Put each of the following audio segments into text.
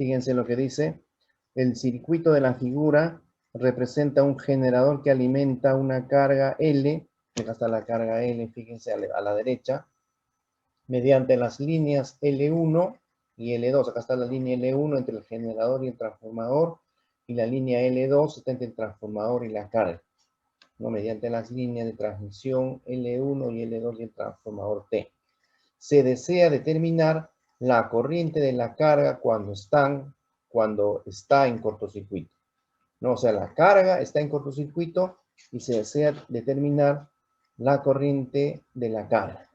Fíjense lo que dice. El circuito de la figura representa un generador que alimenta una carga L. Acá está la carga L, fíjense a la derecha. Mediante las líneas L1 y L2. Acá está la línea L1 entre el generador y el transformador. Y la línea L2 está entre el transformador y la carga, ¿no? Mediante las líneas de transmisión L1 y L2 y el transformador T. Se desea determinar la corriente de la carga cuando está en cortocircuito, ¿no? O sea, la carga está en cortocircuito y se desea determinar la corriente de la carga.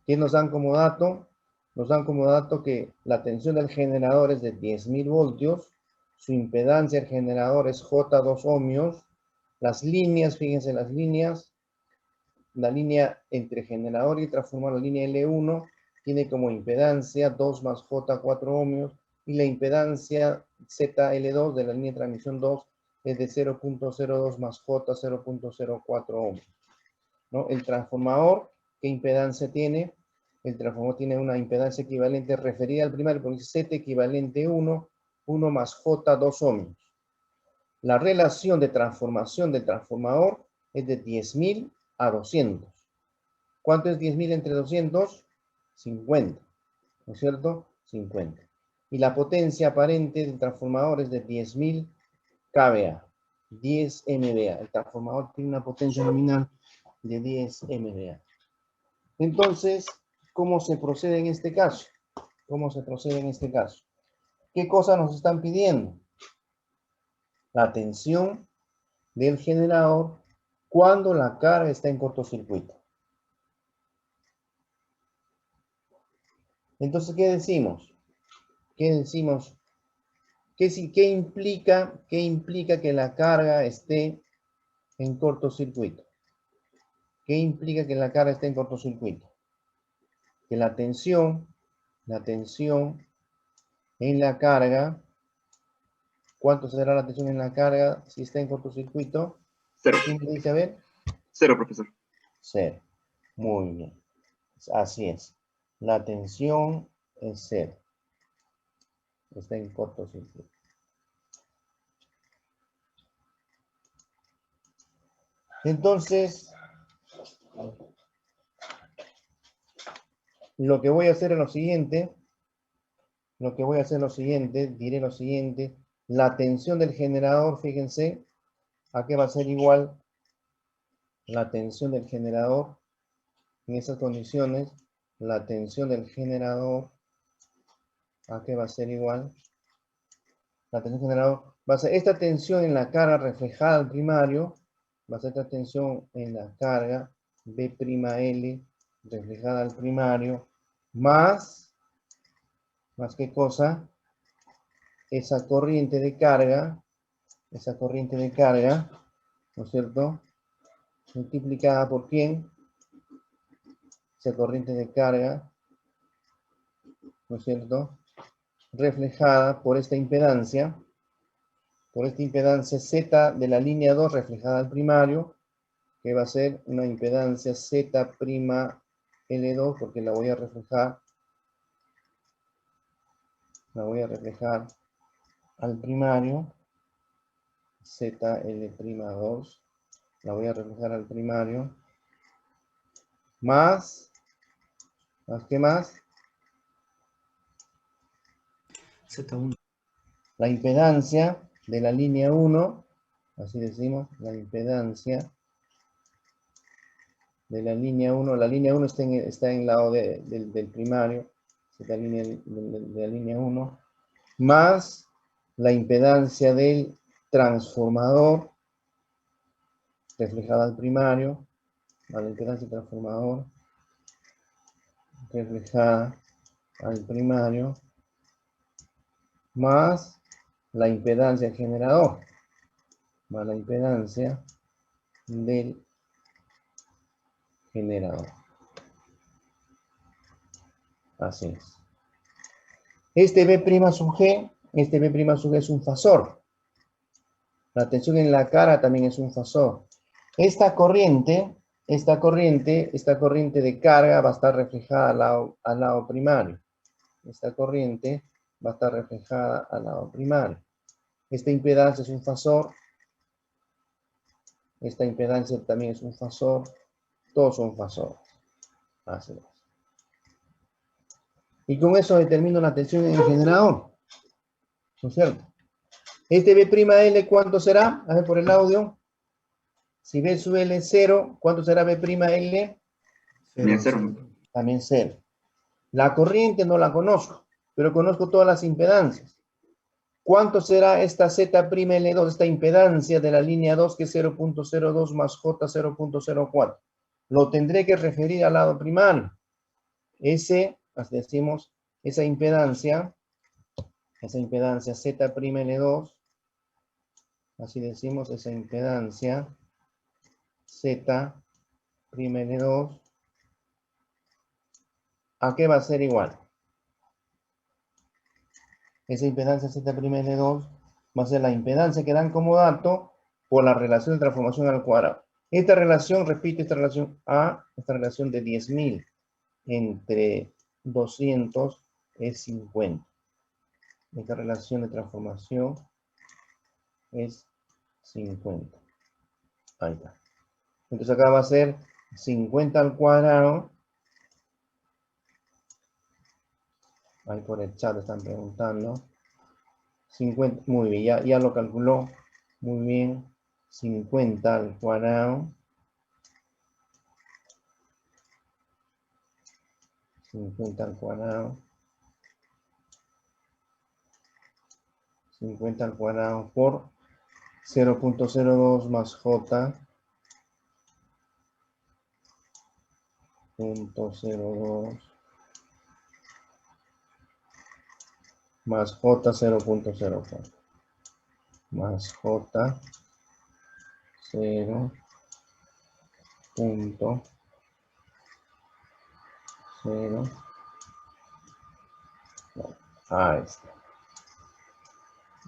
¿Qué nos dan como dato? Nos dan como dato que la tensión del generador es de 10.000 voltios, su impedancia del generador es J2 ohmios, las líneas, fíjense las líneas, la línea entre generador y transformador, la línea L1, tiene como impedancia 2 más J4 ohmios, y la impedancia ZL2 de la línea de transmisión 2 es de 0.02 más J 0.04 ohmios, ¿no? El transformador, ¿qué impedancia tiene? El transformador tiene una impedancia equivalente referida al primario, porque dice Z equivalente 1 más J 2 ohmios. La relación de transformación del transformador es de 10.000 a 200. ¿Cuánto es 10.000 entre 200? 50, ¿no es cierto? 50. Y la potencia aparente del transformador es de 10.000 kVA, 10 MVA. El transformador tiene una potencia nominal de 10 MVA. Entonces, ¿cómo se procede en este caso? ¿Cómo se procede en este caso? ¿Qué cosa nos están pidiendo? La tensión del generador cuando la carga está en cortocircuito. Entonces, ¿qué decimos? ¿Qué decimos? ¿Qué implica que la carga esté en cortocircuito? ¿Qué implica que la carga esté en cortocircuito? Que la tensión en la carga, ¿cuánto será la tensión en la carga si está en cortocircuito? 0. ¿Quién me dice, a ver? 0, profesor. 0. Muy bien. Así es. La tensión es 0. Está en cortocircuito. Entonces, lo que voy a hacer es lo siguiente. Diré lo siguiente. La tensión del generador, fíjense, ¿a qué va a ser igual? La tensión del generador, en esas condiciones, la tensión del generador, ¿a qué va a ser igual? La tensión del generador va a ser esta tensión en la carga reflejada al primario, va a ser esta tensión en la carga, B'L, reflejada al primario, más qué cosa, esa corriente de carga, ¿no es cierto? Multiplicada por ¿quién? Esa corriente de carga, ¿no es cierto? Reflejada por esta impedancia Z de la línea 2 reflejada al primario, que va a ser una impedancia Z' L2, porque la voy a reflejar al primario, ZL'2, la voy a reflejar al primario, más ¿qué más? Z1. La impedancia de la línea 1, así decimos, la impedancia de la línea 1, la línea 1 está en el lado del primario, esta línea de la línea 1, más la impedancia del transformador, reflejada al primario, la impedancia del transformador, reflejada al primario, más la impedancia del generador, más la impedancia del generador. Así es. Este B' sub G es un fasor. La tensión en la cara también es un fasor. Esta corriente de carga va a estar reflejada al lado primario. Esta corriente va a estar reflejada al lado primario. Esta impedancia es un fasor. Esta impedancia también es un fasor. Todos son fasores. Así es. Y con eso determino la tensión en el generador. ¿No es cierto? Este B'L, ¿cuánto será? A ver por el audio. Si B sub L es 0, ¿cuánto será B'L? También cero. También 0. La corriente no la conozco, pero conozco todas las impedancias. ¿Cuánto será esta Z'L2, esta impedancia de la línea 2, que es 0.02 más J 0.04? Lo tendré que referir al lado primario. Ese, así decimos, esa impedancia Z'L2, así decimos, esa impedancia Z'L2, ¿a qué va a ser igual? Esa impedancia Z'L2 va a ser la impedancia que dan como dato por la relación de transformación al cuadrado. Esta relación, repito, esta relación A, esta relación de 10.000 entre 200 es 50. Esta relación de transformación es 50. Ahí está. Entonces acá va a ser 50 al cuadrado. Ahí por el chat están preguntando. 50, muy bien, ya lo calculó. Muy bien. 50 al cuadrado. 50 al cuadrado. 50 al cuadrado por 0.02 más J. 0.02 más J 0.04 más J 0.0. Ahí está.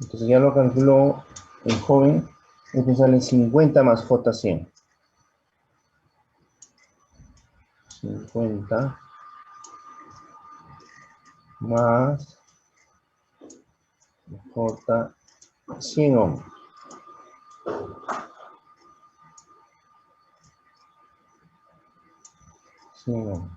Entonces ya lo calculó el joven. Esto sale 50 más J 100. 50 más J 100 ohms. 100 ohms.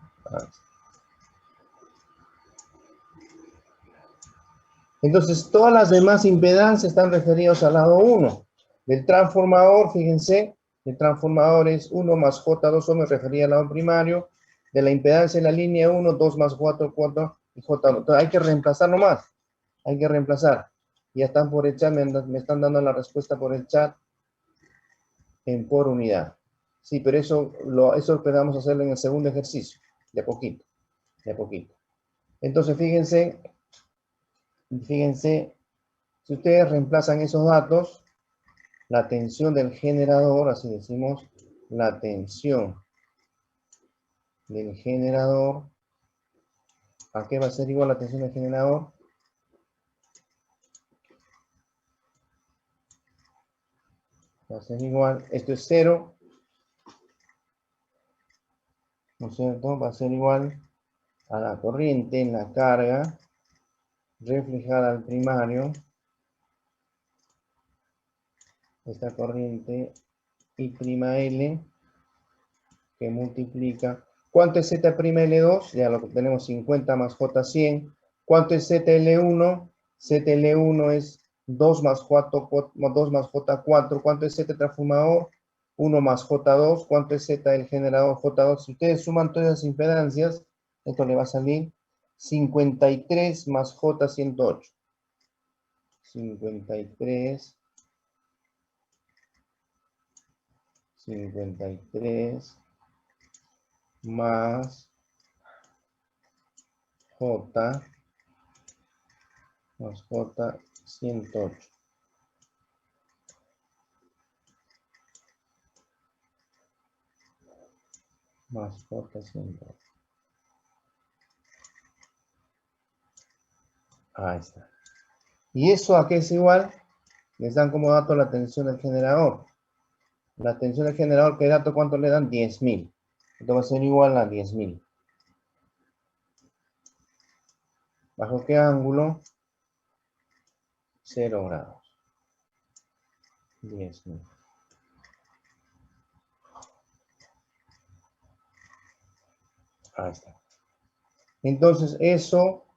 Entonces, todas las demás impedancias están referidas al lado 1. Del transformador, fíjense, el transformador es 1 más J2 ohms referido al lado primario. De la impedancia en la línea 1, 2 más 4 y J1. Entonces, hay que reemplazar nomás. Hay que reemplazar. Ya están por el chat, me están dando la respuesta por el chat en por unidad. Sí, pero eso podemos hacerlo en el segundo ejercicio. De a poquito. De a poquito. Entonces, fíjense, si ustedes reemplazan esos datos, la tensión del generador, así decimos, la tensión del generador, ¿a qué va a ser igual la tensión del generador? Va a ser igual, esto es 0, ¿no es cierto? Va a ser igual a la corriente en la carga reflejada al primario. Esta corriente I'(L) que multiplica. ¿Cuánto es Z'L2? Ya lo tenemos, 50 más J100. ¿Cuánto es ZL1? ZL1 es 2 más J4. ¿Cuánto es Z transformador? 1 más J2. ¿Cuánto es Z el generador J2? Si ustedes suman todas las impedancias, esto le va a salir 53 más J108. 53 más J más J108. Más J108. Ahí está. ¿Y eso a qué es igual? Les dan como dato la tensión del generador. La tensión del generador, ¿qué dato cuánto le dan? 10.000. Esto va a ser igual a 10.000. ¿Bajo qué ángulo? 0 grados. 10.000. Ahí está. Entonces, eso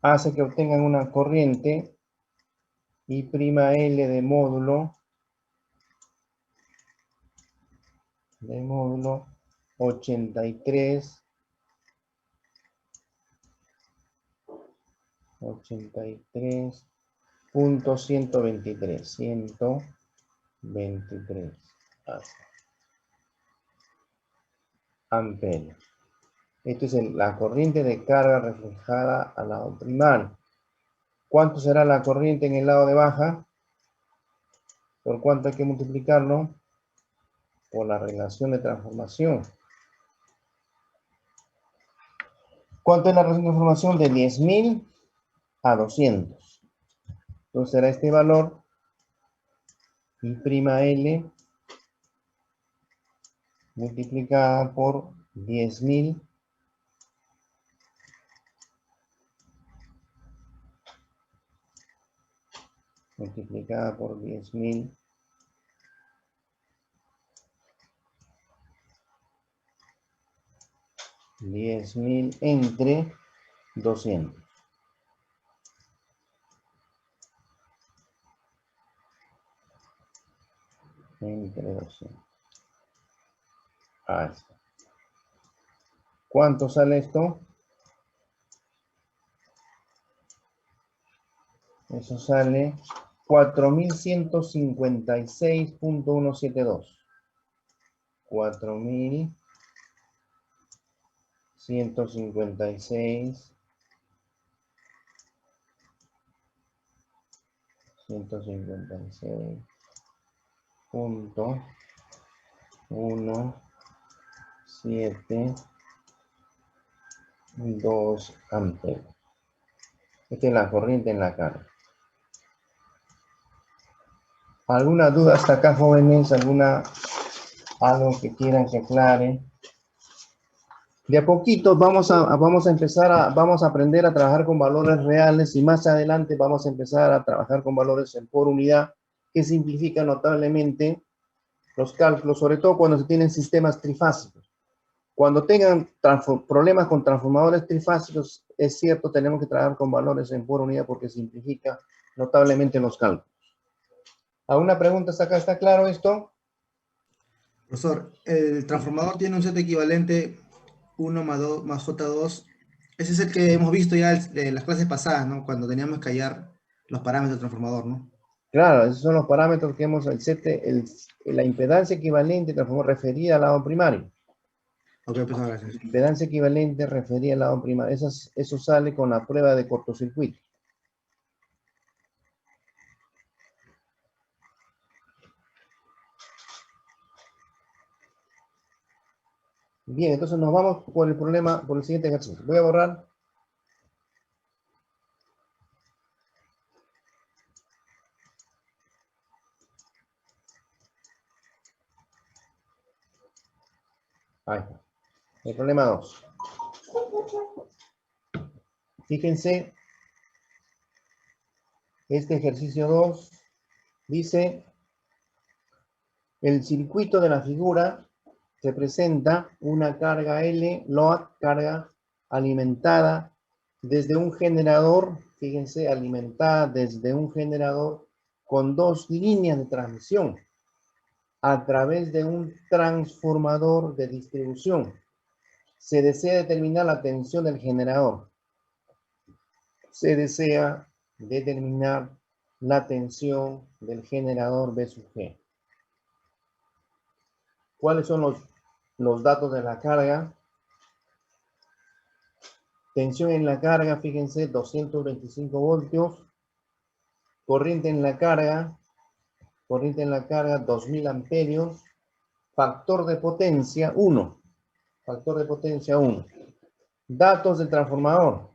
hace que obtengan una corriente I' L de módulo 83.123. 123 amperios. Esto es la corriente de carga reflejada al lado primario. ¿Cuánto será la corriente en el lado de baja? ¿Por cuánto hay que multiplicarlo? Por la relación de transformación. ¿Cuánto es la relación de transformación? De 10.000 a 200. Entonces será este valor I', multiplicada por 10.000 multiplicada por 10.000 entre 200. Entre 200. Ahí está. ¿Cuánto sale esto? Eso sale 4.156.172. 4.156. 156.172 amperes. Esta es la corriente en la carga. ¿Alguna duda hasta acá, jóvenes? Algo que quieran que aclare? De a poquito vamos a aprender a trabajar con valores reales y más adelante vamos a empezar a trabajar con valores por unidad, que simplifica notablemente los cálculos, sobre todo cuando se tienen sistemas trifásicos. Cuando tengan problemas con transformadores trifásicos, es cierto, tenemos que trabajar con valores en por unidad porque simplifica notablemente los cálculos. ¿Alguna pregunta hasta acá? ¿Está claro esto? Profesor, el transformador tiene un set equivalente 1 más J2. Ese es el que hemos visto ya en las clases pasadas, ¿no? Cuando teníamos que hallar los parámetros del transformador, ¿no? Claro, esos son los parámetros que hemos, la impedancia equivalente transformador referida al lado primario. Ok, profesor, gracias. Impedancia equivalente referida al lado primario. Eso sale con la prueba de cortocircuito. Bien, entonces nos vamos por el problema, por el siguiente ejercicio. Voy a borrar. Ahí está. El problema 2. Fíjense, este ejercicio 2 dice, el circuito de la figura representa una carga L, load, carga alimentada desde un generador, fíjense, alimentada desde un generador con 2 líneas de transmisión a través de un transformador de distribución. Se desea determinar la tensión del generador. Se desea determinar la tensión del generador B sub G. ¿Cuáles son los datos de la carga? Tensión en la carga, fíjense, 225 voltios. Corriente en la carga, 2000 amperios. Factor de potencia, 1. Factor de potencia, 1. Datos del transformador.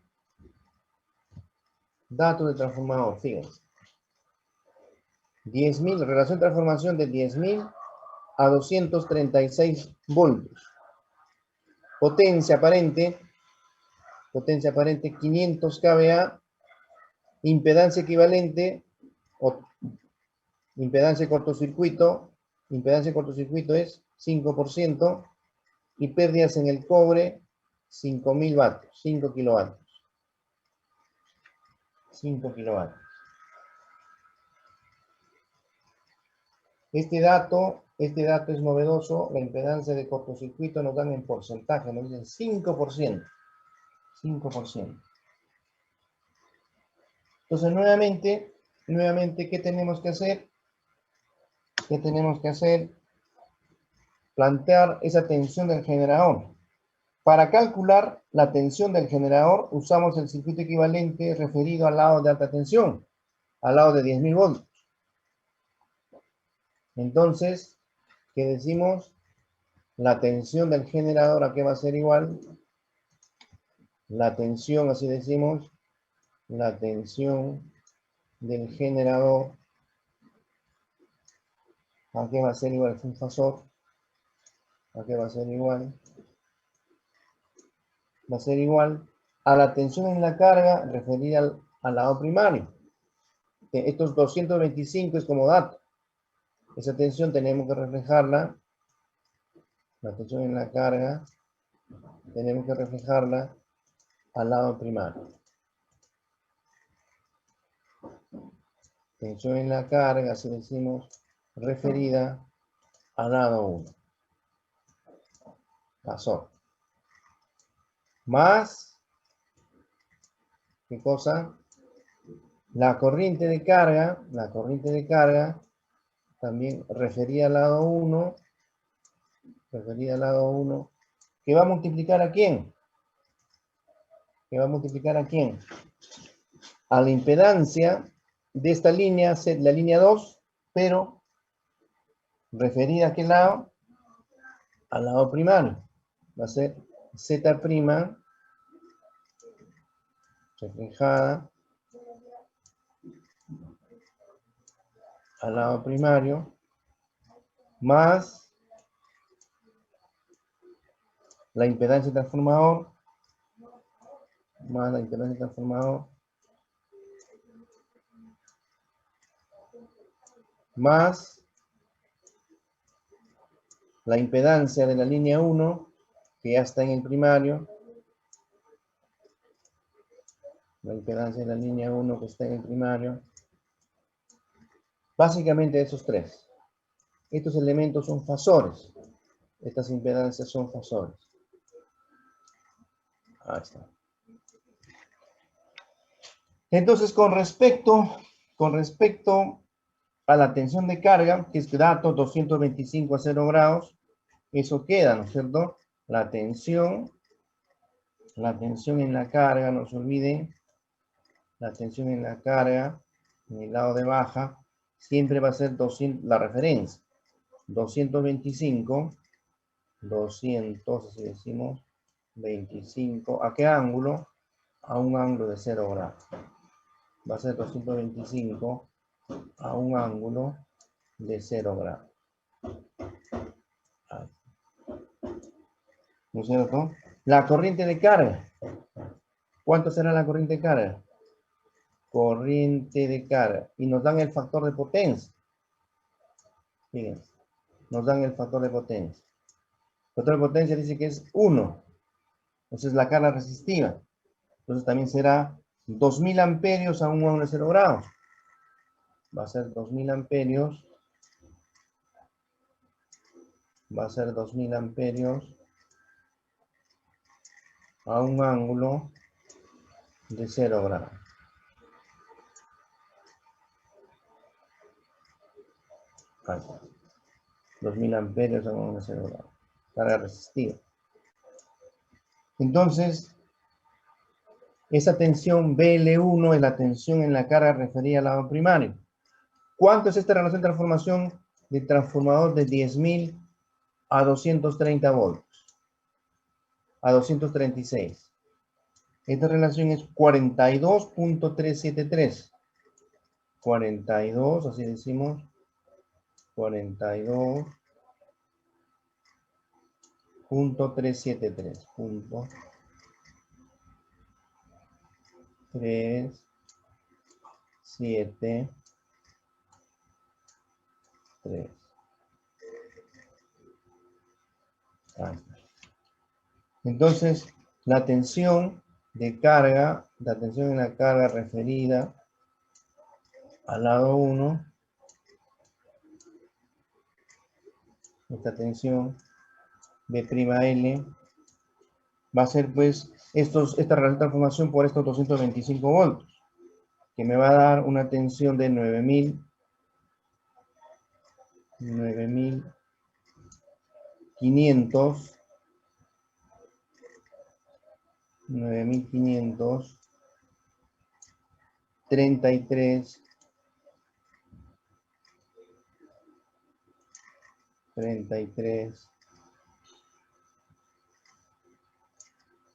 Datos del transformador, fíjense. 10.000, relación de transformación de 10.000 a 236 voltios. Potencia aparente 500 kVA. Impedancia equivalente Impedancia de cortocircuito es 5% y pérdidas en el cobre 5.000 vatios, 5 kilovatios. 5 kilovatios. Este dato es novedoso. La impedancia de cortocircuito nos dan en porcentaje, nos dicen 5%. 5%. Entonces, nuevamente, ¿qué tenemos que hacer? ¿Qué tenemos que hacer? Plantear esa tensión del generador. Para calcular la tensión del generador, usamos el circuito equivalente referido al lado de alta tensión, al lado de 10.000 voltios. Entonces, ¿qué decimos? La tensión del generador, ¿a qué va a ser igual? La tensión, así decimos, la tensión del generador, ¿a qué va a ser igual? Es un fasor. ¿A qué va a ser igual? Va a ser igual a la tensión en la carga referida al lado primario. Estos 225 es como dato. Esa tensión tenemos que reflejarla, la tensión en la carga, tenemos que reflejarla al lado primario. Tensión en la carga, así decimos, referida al lado 1. Pasó. Más, ¿qué cosa? La corriente de carga también referida al lado 1, que va a multiplicar ¿a quién? Que va a multiplicar ¿a quién? A la impedancia de esta línea, la línea 2, pero referida a qué lado? Al lado primario. Va a ser Z' reflejada al lado primario, más la impedancia del transformador, más la impedancia de la línea 1, que ya está en el primario, la impedancia de la línea 1 que está en el primario. Básicamente esos tres. Estos elementos son fasores. Estas impedancias son fasores. Ahí está. Entonces, con respecto a la tensión de carga, que es dato 225 a 0 grados, eso queda, ¿no es cierto? La tensión en la carga, no se olviden, la tensión en la carga, en el lado de baja, siempre va a ser 200, la referencia, 225, así decimos, 25, ¿a qué ángulo? A un ángulo de 0 grados. Va a ser 225 a un ángulo de 0 grados. ¿No es cierto? La corriente de carga. ¿Cuánto será la corriente de carga? Corriente de carga. Y nos dan el factor de potencia. Fíjense. Nos dan el factor de potencia. El factor de potencia dice que es 1. Entonces la carga resistiva. Entonces también será 2000 amperios a un ángulo de 0 grados. Va a ser 2000 amperios. Va a ser 2000 amperios a un ángulo de 0 grados. Ahí está. 2000 amperios a un ángulo de 0 grados. Carga resistiva. Entonces, esa tensión BL1 es la tensión en la carga referida al lado primario. ¿Cuánto es esta relación de transformación del transformador de 10.000 a 230 voltios? A 236. Esta relación es 42.373. 42, así decimos. 42.373. 373. 3. Ahí está. Entonces, la tensión de carga, la tensión en la carga referida al lado 1, esta tensión B'L, va a ser pues esta transformación por estos 225 voltios, que me va a dar una tensión de 9.500 33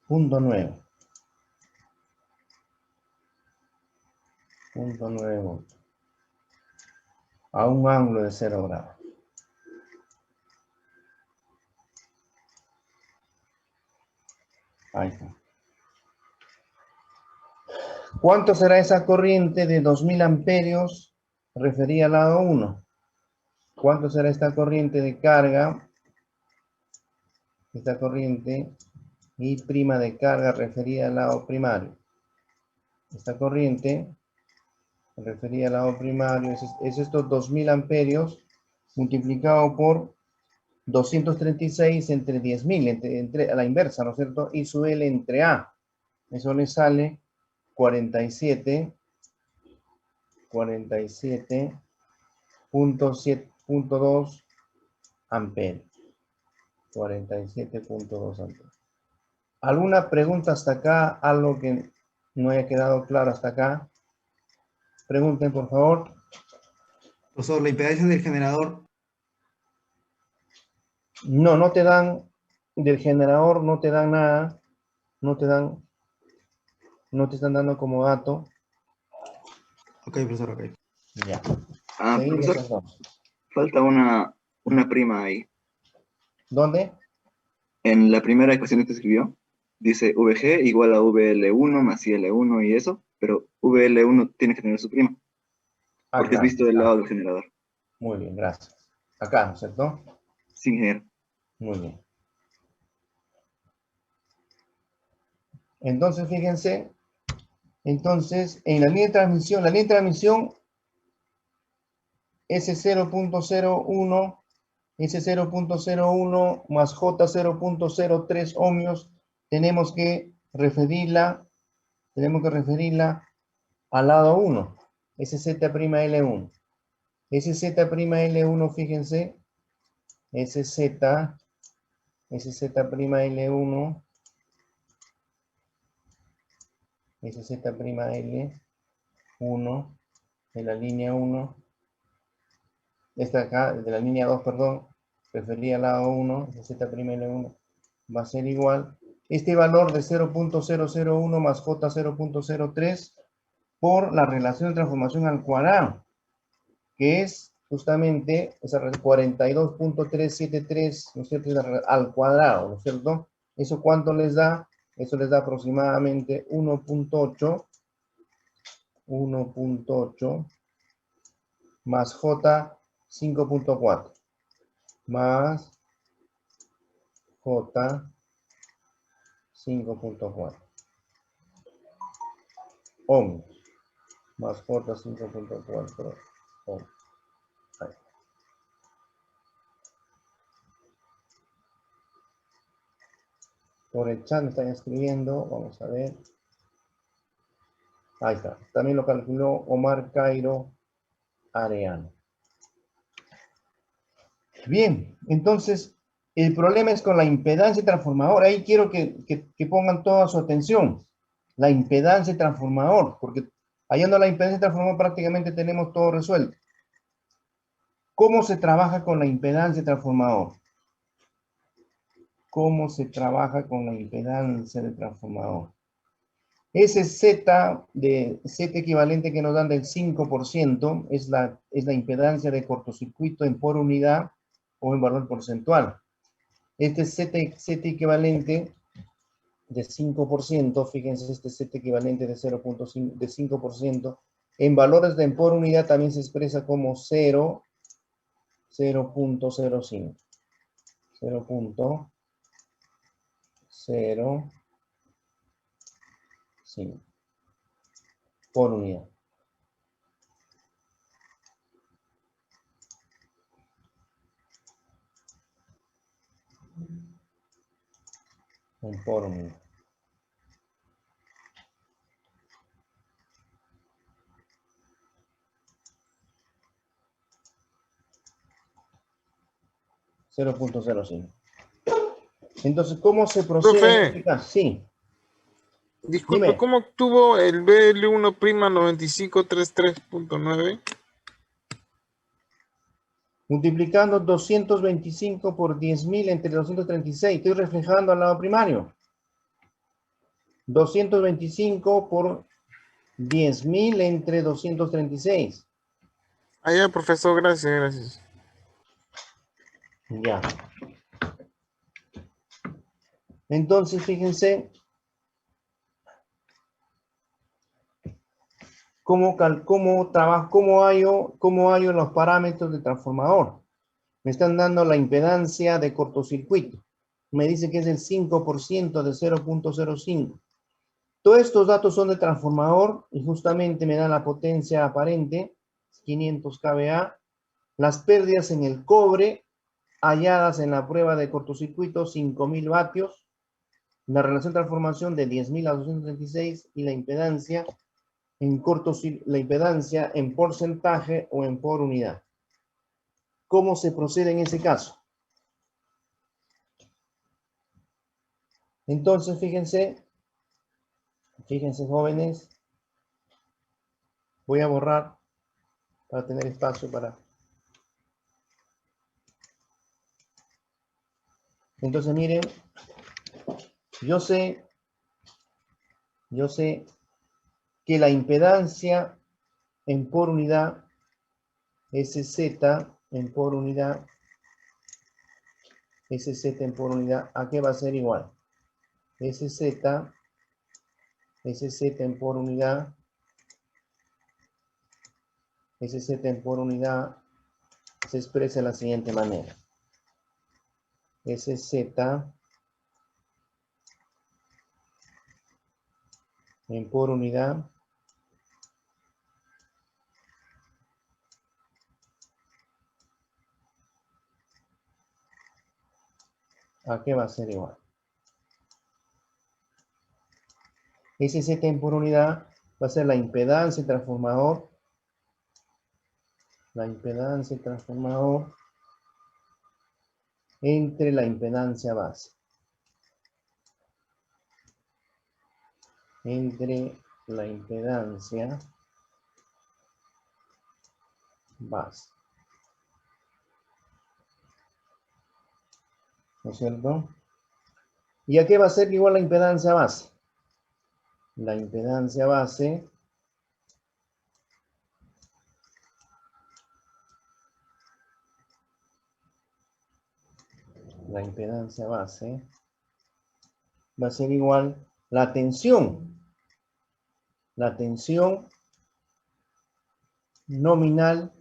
.9 voltios a un ángulo de 0 grados. Ahí está. ¿Cuánto será esa corriente de 2000 amperios referida al lado 1? ¿Cuánto será esta corriente de carga? Esta corriente I' de carga referida al lado primario. Esta corriente referida al lado primario es estos 2000 amperios multiplicado por 236 entre 10.000, a la inversa, ¿no es cierto? I sub L entre A. Eso le sale 47.2 amperios. 47.2 amperios. ¿Alguna pregunta hasta acá? ¿Algo que no haya quedado claro hasta acá? Pregunten, por favor. Profesor, la impedancia del generador. No te dan, del generador no te dan nada, no te están dando como dato. Ok, profesor, ok. Ya. Profesor, Entonces. falta una prima ahí. ¿Dónde? En la primera ecuación que te escribió, dice VG igual a VL1 más IL1 y eso, pero VL1 tiene que tener su prima, porque es Claro. visto del lado del generador. Muy bien, gracias. Acá, ¿no es cierto? Sí, ingeniero. Muy bien. Entonces, fíjense, en la línea de transmisión, S0.01 más J0.03 ohmios, tenemos que referirla al lado 1, SZ'L1. SZ'L1, fíjense, SZ'L1 de la línea 1, esta acá, de la línea 2, perdón, referida al lado 1, SZ'L1 va a ser igual. Este valor de 0.001 más J0.03 por la relación de transformación al cuadrado, que es justamente esa 42.373, ¿no es cierto? Al cuadrado, ¿no es cierto? ¿Eso cuánto les da? Eso les da aproximadamente 1.8 más J 5.4 más J 5.4 ohmios más J 5.4 ohmios. Ahí. Por el chat me están escribiendo, vamos a ver. Ahí está, también lo calculó Omar Cairo Areano. Bien, entonces el problema es con la impedancia transformador. Ahí quiero que pongan toda su atención. La impedancia transformador, porque hallando la impedancia transformador prácticamente tenemos todo resuelto. ¿Cómo se trabaja con la impedancia transformador? ¿Cómo se trabaja con la impedancia de transformador? Ese Z equivalente que nos dan del 5% es la impedancia de cortocircuito en por unidad o en valor porcentual. Este Z equivalente de 5%, fíjense, este Z equivalente de 0.5, de 5%, en valores de por unidad también se expresa como 0, 0.05. 0.05 por unidad. Por unidad. .05. Entonces, ¿cómo se procede en este caso? Sí. Disculpe, Dime. ¿cómo obtuvo el BL1' 9533.9? Multiplicando 225 por 10.000 entre 236. Estoy reflejando al lado primario. 225 por 10.000 entre 236. Ya, profesor, gracias. Ya. Entonces, fíjense cómo hallo los parámetros del transformador. Me están dando la impedancia de cortocircuito. Me dice que es el 5% de 0.05. Todos estos datos son de transformador y justamente me dan la potencia aparente, 500 kVA. Las pérdidas en el cobre halladas en la prueba de cortocircuito, 5.000 vatios. La relación de transformación de 10.000 a 236 y la impedancia en porcentaje o en por unidad. ¿Cómo se procede en ese caso? Entonces, fíjense jóvenes, voy a borrar para tener espacio para... Entonces, miren, yo sé que la impedancia en por unidad, SZ en por unidad, ¿a qué va a ser igual? SZ en por unidad, se expresa de la siguiente manera. SZ en por unidad ¿a qué va a ser igual? SZ en por unidad va a ser la impedancia transformador, entre la impedancia base. Entre la impedancia base. ¿No es cierto? ¿Y a qué va a ser igual la impedancia base? La impedancia base va a ser igual la tensión nominal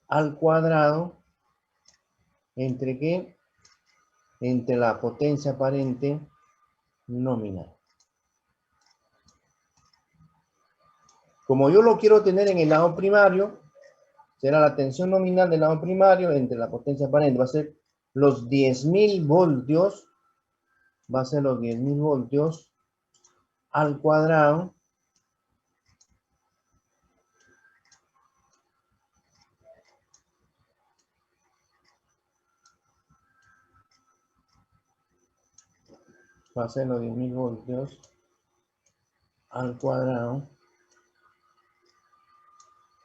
al cuadrado entre ¿qué? Entre la potencia aparente nominal. Como yo lo quiero tener en el lado primario, será la tensión nominal del lado primario entre la potencia aparente. Va a ser los 10.000 voltios. Va a ser los 10.000 voltios al cuadrado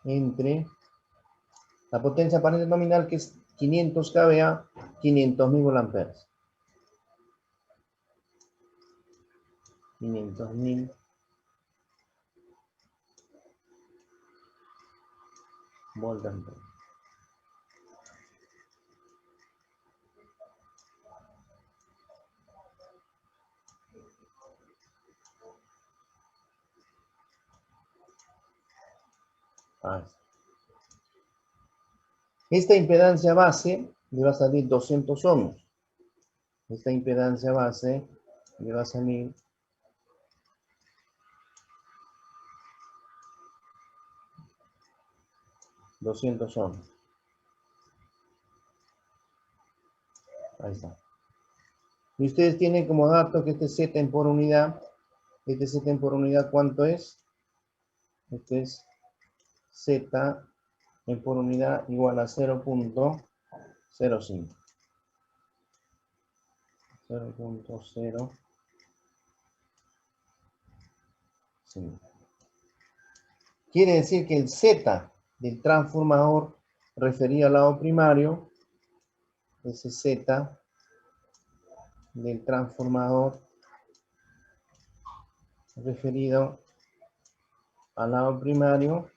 entre la potencia aparente nominal, que es 500 kVA, 500.000 volamperes. 500.000 voltamperes. Esta impedancia base le va a salir 200 ohms. Esta impedancia base le va a salir 200 ohms. Ahí está. Y ustedes tienen como dato que este Z en por unidad, este Z en por unidad, ¿cuánto es? Este es Z en por unidad igual a 0.05. 0.05. Quiere decir que el Z del transformador referido al lado primario, ese Z del transformador referido al lado primario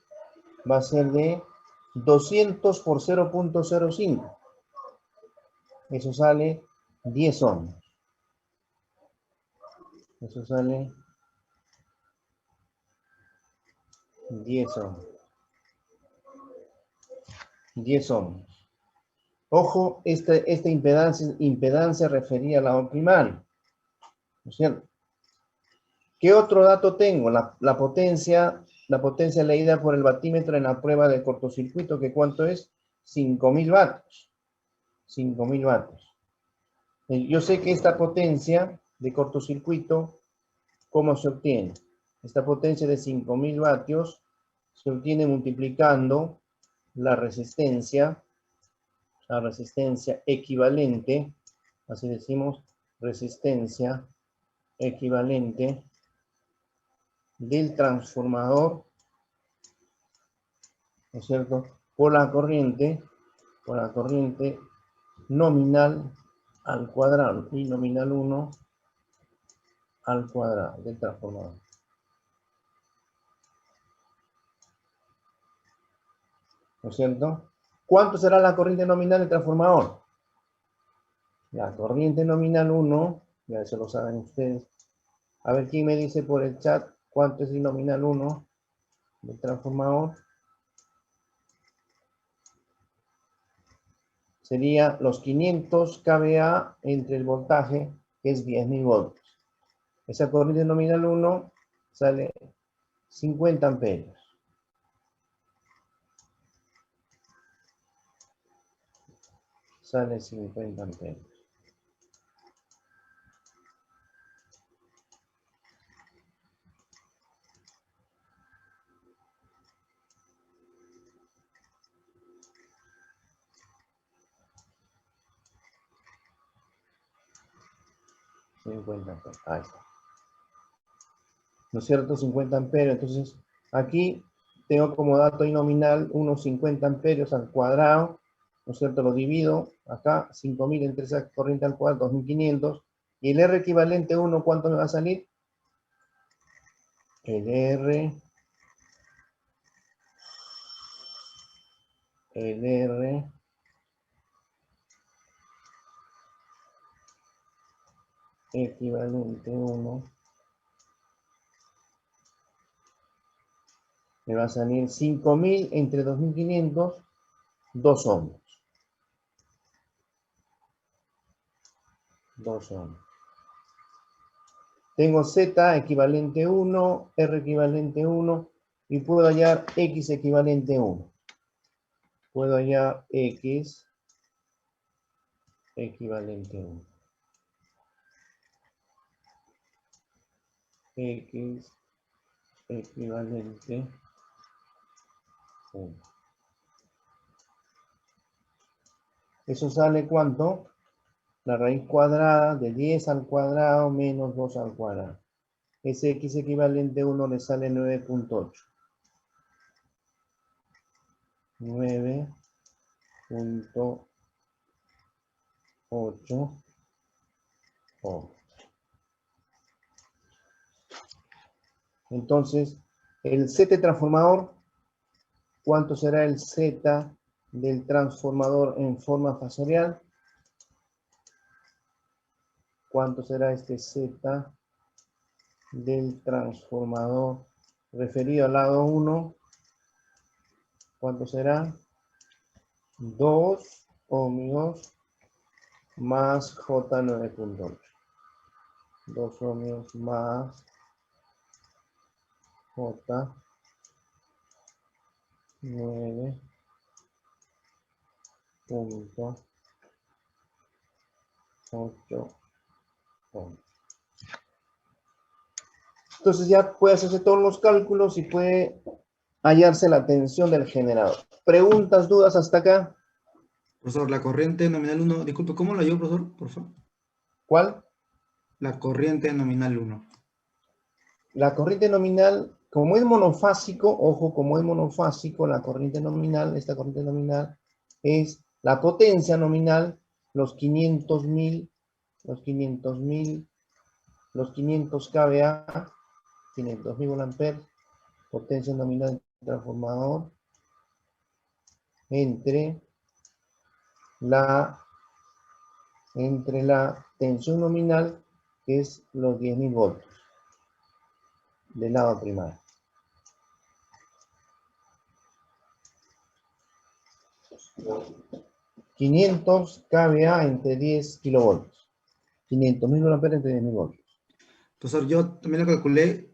va a ser de 200 por 0.05. Eso sale 10 ohms. Eso sale 10 ohms. 10 ohms. Ojo, esta impedancia referida al lado primario. ¿No es cierto? ¿Qué otro dato tengo? La potencia leída por el batímetro en la prueba de cortocircuito, que ¿cuánto es? 5.000 vatios. 5.000 vatios. Yo sé que esta potencia de cortocircuito, ¿cómo se obtiene? Esta potencia de 5.000 vatios se obtiene multiplicando la resistencia equivalente, así decimos, resistencia equivalente del transformador, ¿no es cierto?, por la corriente nominal al cuadrado, y nominal 1 al cuadrado del transformador. ¿No es cierto? ¿Cuánto será la corriente nominal del transformador? La corriente nominal 1, ya eso lo saben ustedes. A ver, ¿quién me dice por el chat cuánto es el nominal 1 del transformador? Sería los 500 kVA entre el voltaje, que es 10.000 voltios. Esa corriente nominal 1 sale 50 amperios. Sale 50 amperios. Ahí está. ¿No es cierto? 50 amperios. Entonces, aquí tengo como dato ahí nominal unos 50 amperios al cuadrado. ¿No es cierto? Lo divido acá, 5.000 entre esa corriente al cuadrado, 2.500. Y el R equivalente 1, ¿cuánto me va a salir? El R equivalente 1 me va a salir 5.000 entre 2.500, 2 ohms. 2 ohms. Tengo Z equivalente 1, R equivalente 1, y puedo hallar X equivalente 1. Puedo hallar X equivalente 1. X equivalente 1. ¿Eso sale cuánto? La raíz cuadrada de 10 al cuadrado menos 2 al cuadrado. Ese X equivalente a 1 le sale 9.8. 9.8 ohms. Entonces, el Z transformador, ¿cuánto será el Z del transformador en forma fasorial? ¿Cuánto será este Z del transformador referido al lado 1? ¿Cuánto será? 2 ohmios más J9.8. 2 ohmios más J9.8 ohmios. Entonces ya puede hacerse todos los cálculos y puede hallarse la tensión del generador. ¿Preguntas, dudas hasta acá? Profesor, la corriente nominal 1, disculpe, ¿cómo lo llevo, profesor? Por favor. ¿Cuál? La corriente nominal 1. La corriente nominal, como es monofásico, ojo, como es monofásico, la corriente nominal, esta corriente nominal es la potencia nominal, los 500.000, los 500.000, los 500 kVA, 500.000 volamperes, potencia nominal del transformador, entre la tensión nominal, que es los 10.000 voltios del lado primario. $500 kVA entre 10 kilovoltios. 500.000 volamperes entre 10.000 voltios. Profesor, yo también lo calculé,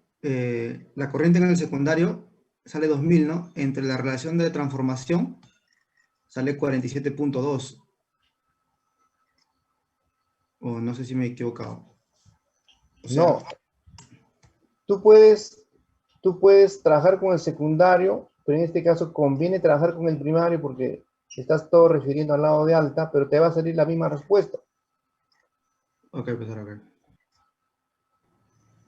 la corriente en el secundario sale 2000, ¿no? Entre la relación de transformación sale 47.2. O no sé si me he equivocado. O sea, No. Tú puedes trabajar con el secundario, pero en este caso conviene trabajar con el primario porque estás todo refiriendo al lado de alta, pero te va a salir la misma respuesta. ok, profesor, ok.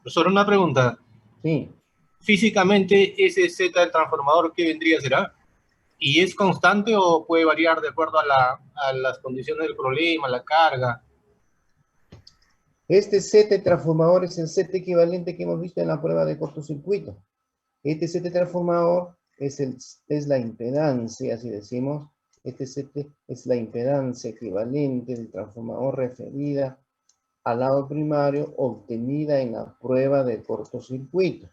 Profesor, una pregunta. Sí. Físicamente, ese Z del transformador, ¿qué vendría a ser? ¿Y es constante o puede variar de acuerdo a las condiciones del problema, la carga? Este set transformador es el set equivalente que hemos visto en la prueba de cortocircuito. Este set transformador es la impedancia, así decimos. Este set es la impedancia equivalente del transformador referida al lado primario obtenida en la prueba de cortocircuito.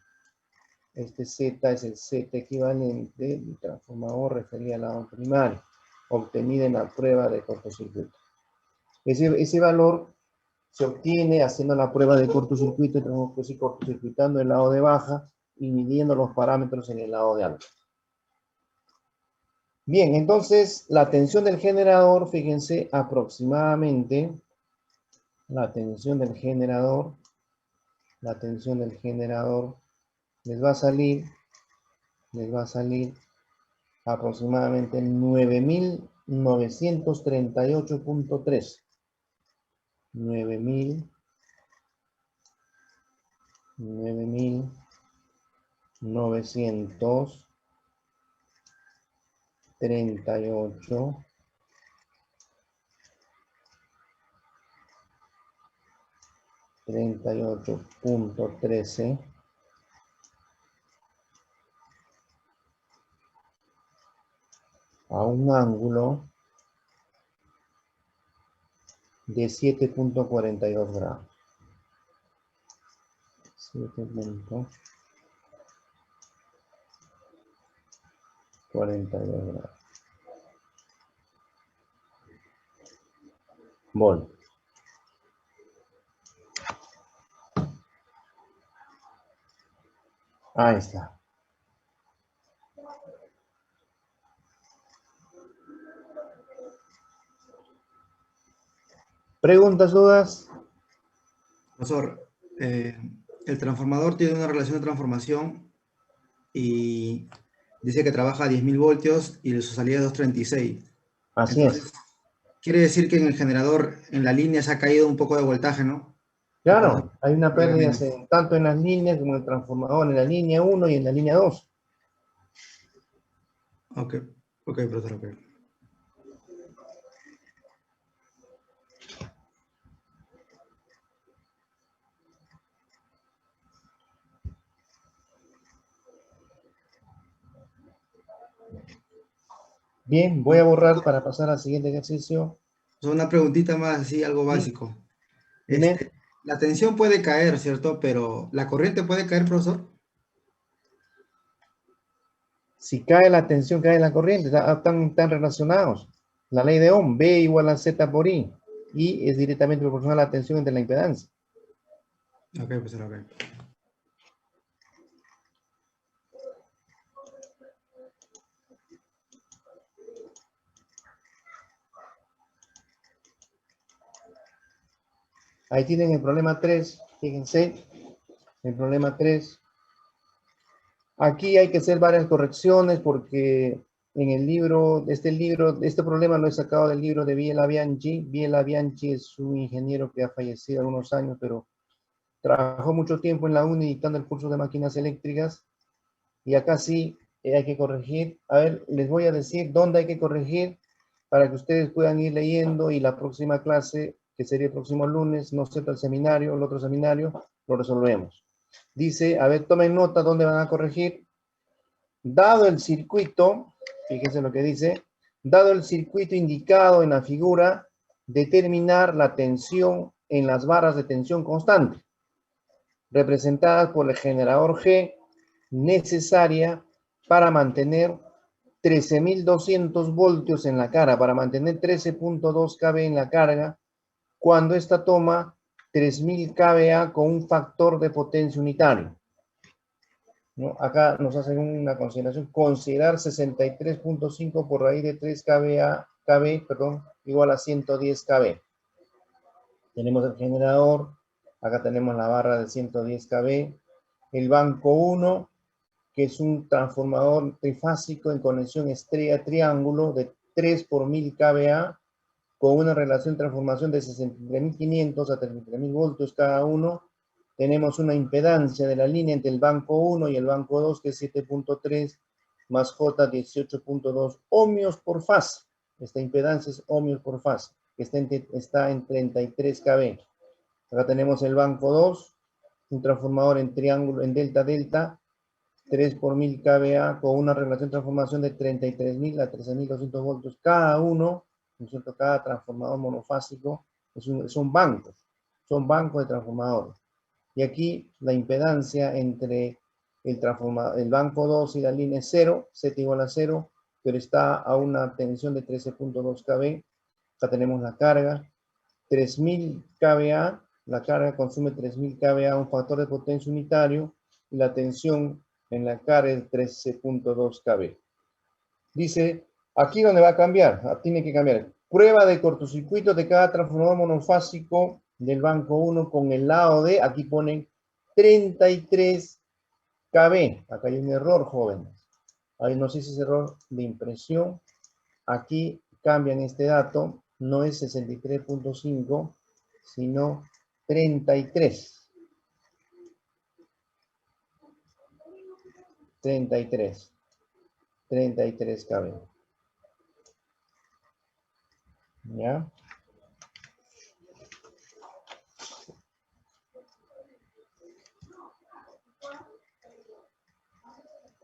Este Z es el Z equivalente del transformador referido al lado primario obtenida en la prueba de cortocircuito. Ese valor se obtiene haciendo la prueba de cortocircuito, tenemos que ir cortocircuitando el lado de baja y midiendo los parámetros en el lado de alta. Bien, entonces la tensión del generador, fíjense, aproximadamente la tensión del generador les va a salir aproximadamente 9.938.3. 38.13 a un ángulo de 7.42 grados. 7.42 grados. Volt. Ahí está. ¿Preguntas, dudas? Profesor, el transformador tiene una relación de transformación y dice que trabaja a 10.000 voltios y su salida es 236. Así Entonces, es. quiere decir que en el generador, en la línea, se ha caído un poco de voltaje, ¿no? Claro, hay una pérdida menos. tanto en las líneas como en el transformador, en la línea 1 y en la línea 2. Ok, profesor, ok. Bien, voy a borrar para pasar al siguiente ejercicio. Una preguntita más, así, algo Sí. básico. Dime. La tensión puede caer, ¿cierto? Pero ¿la corriente puede caer, profesor? Si cae la tensión, cae la corriente, están relacionados. La ley de Ohm, B igual a Z por I. Y es directamente proporcional a la tensión entre la impedancia. Ok, profesor, ok. Ahí tienen el problema 3, fíjense, el problema 3. Aquí hay que hacer varias correcciones porque en el libro, este problema lo he sacado del libro de Biela Bianchi. Biela Bianchi es un ingeniero que ha fallecido hace unos años, pero trabajó mucho tiempo en la UNI dictando el curso de máquinas eléctricas. Y acá sí hay que corregir. A ver, les voy a decir dónde hay que corregir para que ustedes puedan ir leyendo y la próxima clase, que sería el próximo lunes, no sé, el seminario, el otro seminario, lo resolvemos. Dice, a ver, tomen nota dónde van a corregir. Dado el circuito, fíjense lo que dice, dado el circuito indicado en la figura, determinar la tensión en las barras de tensión constante, representadas por el generador G, necesaria para mantener 13.200 voltios en la carga, para mantener 13.2 kV en la carga, cuando esta toma 3.000 kVA con un factor de potencia unitario. ¿No? Acá nos hacen una consideración, considerar 63.5 por raíz de 3 kV, igual a 110 kV. Tenemos el generador, acá tenemos la barra de 110 kV, el banco 1, que es un transformador trifásico en conexión estrella-triángulo de 3 por 1000 kVA, con una relación de transformación de 63.500 a 33.000 voltios cada uno. Tenemos una impedancia de la línea entre el banco 1 y el banco 2, que es 7.3 más J 18.2 ohmios por fase. Esta impedancia es ohmios por fase, que está en 33 kV. Acá tenemos el banco 2, un transformador en triángulo, en delta-delta, 3 por 1000 kVA, con una relación de transformación de 33.000 a 13.200 voltios cada uno, ¿no es cierto? Cada transformador monofásico son bancos de transformadores. Y aquí la impedancia entre el banco 2 y la línea es 0, Z igual a 0, pero está a una tensión de 13.2 kV. Acá tenemos la carga, 3.000 kVA, la carga consume 3.000 kVA, un factor de potencia unitario, y la tensión en la carga es 13.2 kV. Dice, aquí donde va a cambiar, tiene que cambiar. Prueba de cortocircuito de cada transformador monofásico del banco 1 con el lado de, aquí ponen 33 kV. Acá hay un error, jóvenes. Ahí no sé si es error de impresión. Aquí cambian este dato, no es 63.5, sino 33. 33 kV. ¿Ya?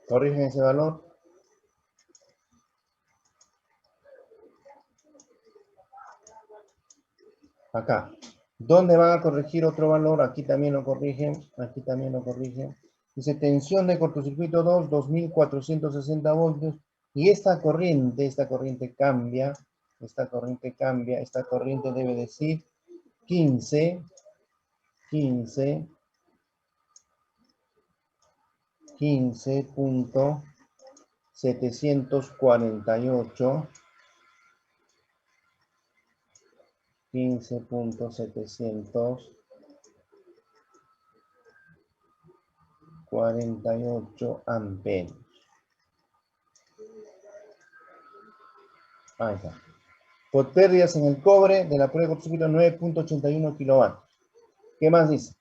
Corrigen ese valor. Acá. ¿Dónde van a corregir otro valor? Aquí también lo corrigen. Aquí también lo corrigen. Dice tensión de cortocircuito 2, 2460 voltios. Y esta corriente cambia. Esta corriente debe decir 15, 15.748, 15.748 amperios. Ahí está. Por pérdidas en el cobre de la prueba de cortocircuito 9.81 kilovatios. ¿Qué más dice?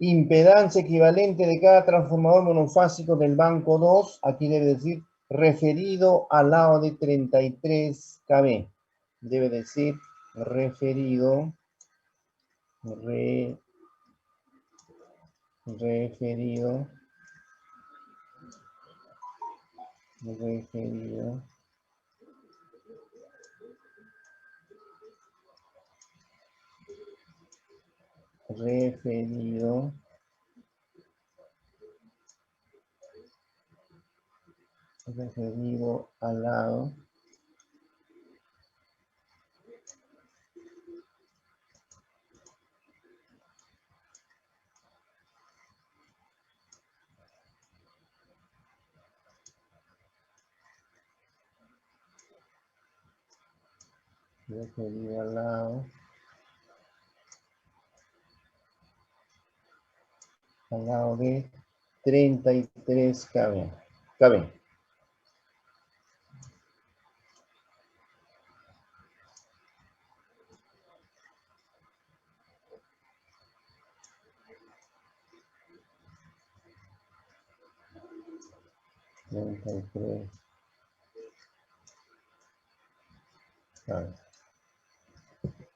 Impedancia equivalente de cada transformador monofásico del banco 2, aquí debe decir referido al lado de 33 kV. Debe decir referido referido al lado al lado de 33 KB. KB.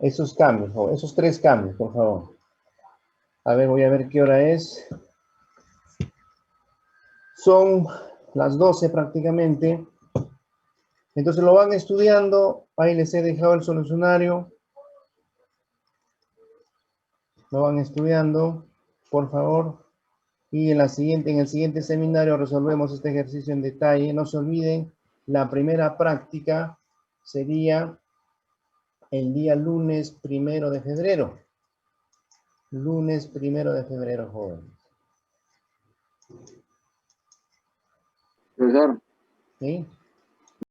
Esos cambios, esos 3 cambios, por favor. A ver, voy a ver qué hora es. Son las 12 prácticamente. Entonces lo van estudiando. Ahí les he dejado el solucionario. Lo van estudiando, por favor. Y en el siguiente seminario resolvemos este ejercicio en detalle. No se olviden, la primera práctica sería el día lunes 1 de febrero. Lunes 1 de febrero, jóvenes. Profesor, ¿Sí?